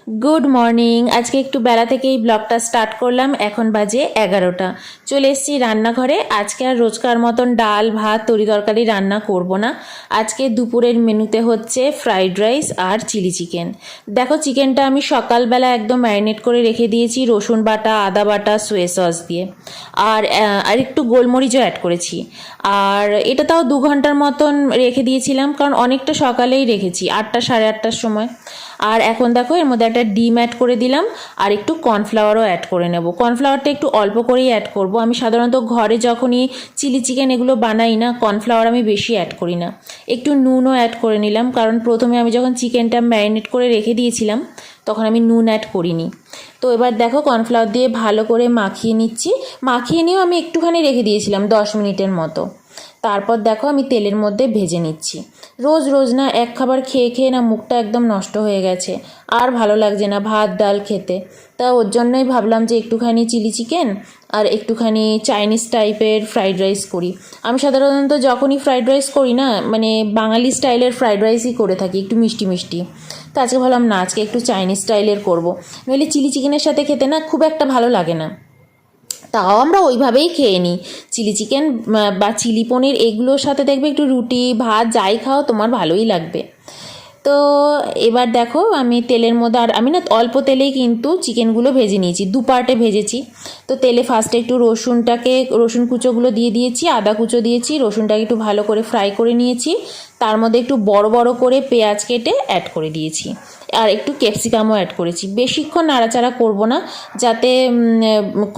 Good morning. আজকে একটু বেলা থেকেই ব্লগটা স্টার্ট করলাম। এখন বাজে 11টা। চলে এসেছি রান্নাঘরে। আজকে আর রোজকার মতন ডাল ভাত তরি তরকারি রান্না করব না। আজকে দুপুরের মেনুতে হচ্ছে ফ্রাইড রাইস আর চিলি চিকেন। দেখো, চিকেনটা আমি সকালবেলা একদম ম্যারিনেট করে রেখে দিয়েছি রসুন বাটা, আদা বাটা, সোয়া সস দিয়ে। আর একটু গোলমরিচও অ্যাড করেছি। আর এটা তাও 2 ঘন্টার মতন রেখে দিয়েছিলাম, কারণ অনেকটা সকালেই রেখেছি, 8টা সাড়ে 8টার সময়। আর এখন দেখো, এর মধ্যে একটা ডিম অ্যাড করে দিলাম আর একটু কর্নফ্লাওয়ারও অ্যাড করে নেব। কর্নফ্লাওয়ারটা একটু অল্প করেই অ্যাড করব। আমি সাধারণত ঘরে যখনই চিলি চিকেন এগুলো বানাই না, কর্নফ্লাওয়ার আমি বেশি অ্যাড করি না। একটু নুনও অ্যাড করে নিলাম, কারণ প্রথমে আমি যখন চিকেনটা ম্যারিনেট করে রেখে দিয়েছিলাম তখন আমি নুন অ্যাড করিনি। তো এবার দেখো, কর্নফ্লাওয়ার দিয়ে ভালো করে মাখিয়ে নিচ্ছি। মাখিয়ে নিয়েও আমি একটুখানি রেখে দিয়েছিলাম 10 মিনিটের মতো। তারপর দেখো, আমি তেলের মধ্যে ভেজে নিচ্ছি। রোজ রোজ না এক খাবার খেয়ে খেয়ে না মুখটা একদম নষ্ট হয়ে গেছে, আর ভালো লাগছে না ভাত ডাল খেতে। তা ওর জন্যই ভাবলাম যে একটুখানি চিলি চিকেন আর একটুখানি চাইনিজ টাইপের ফ্রাইড রাইস করি। আমি সাধারণত যখনই ফ্রাইড রাইস করি না, মানে বাঙালি স্টাইলের ফ্রাইড রাইসই করে থাকি, একটু মিষ্টি মিষ্টি। তো আজকে ভাবলাম না, আজকে একটু চাইনিজ স্টাইলের করব। নইলে চিলি চিকেনের সাথে খেতে না খুব একটা ভালো লাগে না। তাও আমরা ওইভাবেই খেয়ে নিই। চিলি চিকেন বা চিলি পনির এগুলোর সাথে দেখবে একটু রুটি ভাত যাই খাও তোমার ভালোই লাগবে। তো এবার দেখো, আমি তেলের মধ্যে, আর আমি না অল্প তেলেই কিন্তু চিকেনগুলো ভেজে নিয়েছি, 2 পার্টে ভেজেছি। তো তেলে ফার্স্টে একটু রসুন কুচোগুলো দিয়ে দিয়েছি, আদা কুচো দিয়েছি, রসুনটাকে একটু ভালো করে ফ্রাই করে নিয়েছি। তার মধ্যে একটু বড় বড় করে পেঁয়াজ কেটে অ্যাড করে দিয়েছি, আর একটু ক্যাপসিকামও অ্যাড করেছি। বেশিক্ষণ নাড়াচাড়া করব না, যাতে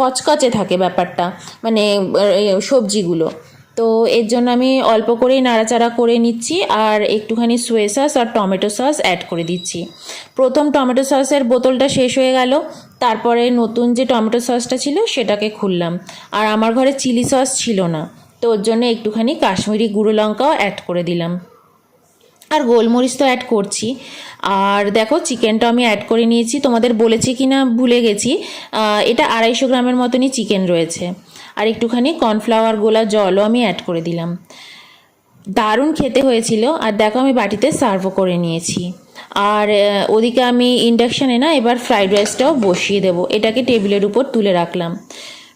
কচকচে থাকে ব্যাপারটা, মানে সবজিগুলো। তো এর জন্য আমি অল্প করেই নাড়াচাড়া করে নিচ্ছি, আর একটুখানি সোয়া সস আর টমেটো সস অ্যাড করে দিচ্ছি। প্রথম টমেটো সসের বোতলটা শেষ হয়ে গেল, তারপরে নতুন যে টমেটো সসটা ছিল সেটাকে খুললাম। আর আমার ঘরে চিলি সস ছিল না, তো ওর জন্য একটুখানি কাশ্মীরি গুঁড়ো লঙ্কাও অ্যাড করে দিলাম, আর গোলমরিচ তো অ্যাড করছি। আর দেখো, চিকেনটা আমি অ্যাড করে নিয়েছি। তোমাদের বলেছি কি না ভুলে গেছি, এটা 250 গ্রামের মতনই চিকেন রয়েছে। আর একটুখানি কর্নফ্লাওয়ার গোলা জলও আমি অ্যাড করে দিলাম। দারুণ খেতে হয়েছিল। আর দেখো, আমি বাটিতে সার্ভও করে নিয়েছি। আর ওদিকে আমি ইন্ডাকশানে না এবার ফ্রাইড রাইসটাও বসিয়ে দেবো। এটাকে টেবিলের উপর তুলে রাখলাম।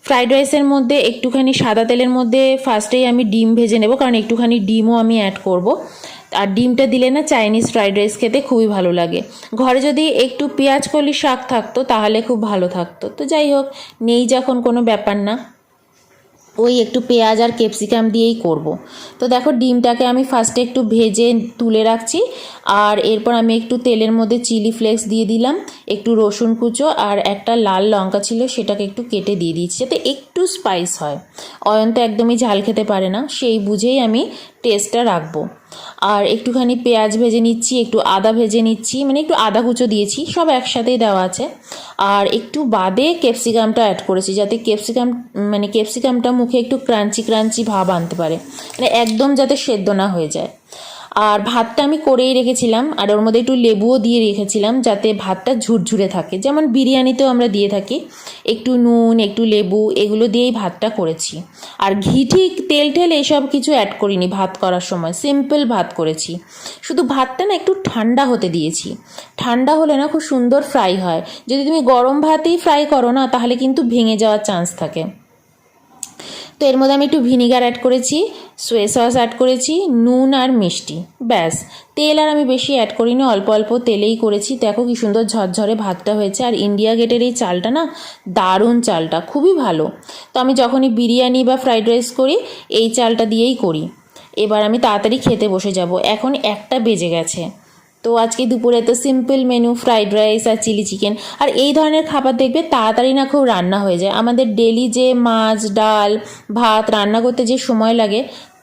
ফ্রাইড রাইসের মধ্যে একটুখানি সাদা তেলের মধ্যে ফার্স্টেই আমি ডিম ভেজে নেব, কারণ একটুখানি ডিমও আমি অ্যাড করব। আর ডিমটা দিলে না চাইনিজ ফ্রাইড রাইস খেতে খুবই ভালো লাগে। ঘরে যদি একটু পেঁয়াজ কলি শাক থাকতো তাহলে খুব ভালো থাকতো। তো যাই হোক, নেই যখন কোনো ব্যাপার না, ওই একটু পেঁয়াজ আর ক্যাপসিকাম দিয়েই করব। তো দেখো, ডিমটাকে আমি ফার্স্টে একটু ভেজে তুলে রাখছি। আর এরপর আমি একটু তেলের মধ্যে চিলি ফ্লেক্স দিয়ে দিলাম, একটু রসুন কুচো, আর একটা লাল লঙ্কা ছিল সেটাকে একটু কেটে দিয়ে দিচ্ছি, যাতে একটু স্পাইস হয়। অয়ন তো একদমই ঝাল খেতে পারে না, সেই বুঝেই আমি টেস্টটা রাখবো। আর একটুখানি পেঁয়াজ ভেজে নিচ্ছি, একটু আদা ভেজে নিচ্ছি, মানে একটু আদা কুচো দিয়েছি, সব একসাথেই দেওয়া আছে। আর একটু বাদে ক্যাপসিকামটা অ্যাড করেছি, যাতে ক্যাপসিকামটা মুখে একটু ক্রাঞ্চি ক্রাঞ্চি ভাব আনতে পারে, মানে একদম যাতে সেদ্ধ না হয়ে যায়। আর ভাতটা আমি করেই রেখেছিলাম, আর ওর মধ্যে একটু লেবুও দিয়ে রেখেছিলাম, যাতে ভাতটা ঝুরঝুরে থাকে, যেমন বিরিয়ানিতেও আমরা দিয়ে থাকি। একটু নুন একটু লেবু এগুলো দিয়েই ভাতটা করেছি। আর ঘি ঠিক তেল টেল এসব কিছু অ্যাড করিনি ভাত করার সময়, সিম্পল ভাত করেছি। শুধু ভাতটা না একটু ঠান্ডা হতে দিয়েছি। ঠান্ডা হলে না খুব সুন্দর ফ্রাই হয়। যদি তুমি গরম ভাতেই ফ্রাই করো না, তাহলে কিন্তু ভেঙে যাওয়ার চান্স থাকে। তো এর মধ্যে আমি একটু ভিনিগার অ্যাড করেছি, সোয়া সস অ্যাড করেছি, নুন আর মিষ্টি, ব্যাস। তেল আর আমি বেশি অ্যাড করিনি, অল্প অল্প তেলেই করেছি। দেখো কি সুন্দর ঝরঝরে ভাতটা হয়েছে। আর ইন্ডিয়া গেটের এই চালটা না দারুণ, চালটা খুবই ভালো। তো আমি যখনই বিরিয়ানি বা ফ্রাইড রাইস করি এই চালটা দিয়েই করি। এবার আমি তাড়াতাড়ি খেতে বসে যাব, এখন 1টা বেজে গেছে। তো আজকে দুপুরে তো সিম্পল মেনু, ফ্রাইড রাইস আর চিলি চিকেন। আর এই ধরনের খাবার দেখবে তাড়াতাড়ি না খুব রান্না হয়ে যায়। আমাদের ডেলি যে মাছ ডাল ভাত রান্না করতে যে সময় লাগে,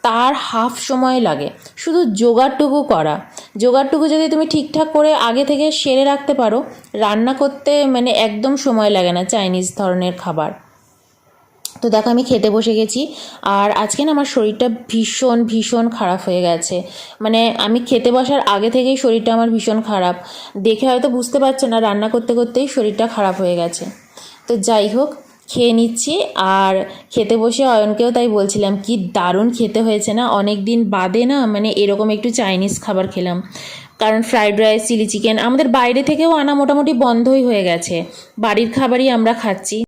তার হাফ সময় লাগে শুধু জোগাড়টুকু যদি তুমি ঠিকঠাক করে আগে থেকে সেরে রাখতে পারো, রান্না করতে মানে একদম সময় লাগে না চাইনিজ ধরনের খাবার। তো দেখো, আমি খেতে বসে গেছি। আর আজকে না আমার শরীরটা ভীষণ ভীষণ খারাপ হয়ে গেছে। মানে আমি খেতে বসার আগে থেকেই শরীরটা আমার ভীষণ খারাপ। দেখে হয়তো বুঝতে পারছো না, রান্না করতে করতেই শরীরটা খারাপ হয়ে গেছে। তো যাই হোক, খেয়ে নিচ্ছি। আর খেতে বসে অয়নকেও তাই বলছিলাম, কি দারুণ খেতে হয়েছে না, অনেক দিন বাদে না মানে এরকম একটু চাইনিজ খাবার খেলাম। কারণ ফ্রাইড রাইস, চিলি চিকেন আমাদের বাইরে থেকেও আনা মোটামুটি বন্ধই হয়ে গেছে, বাড়ির খাবারই আমরা খাচ্ছি।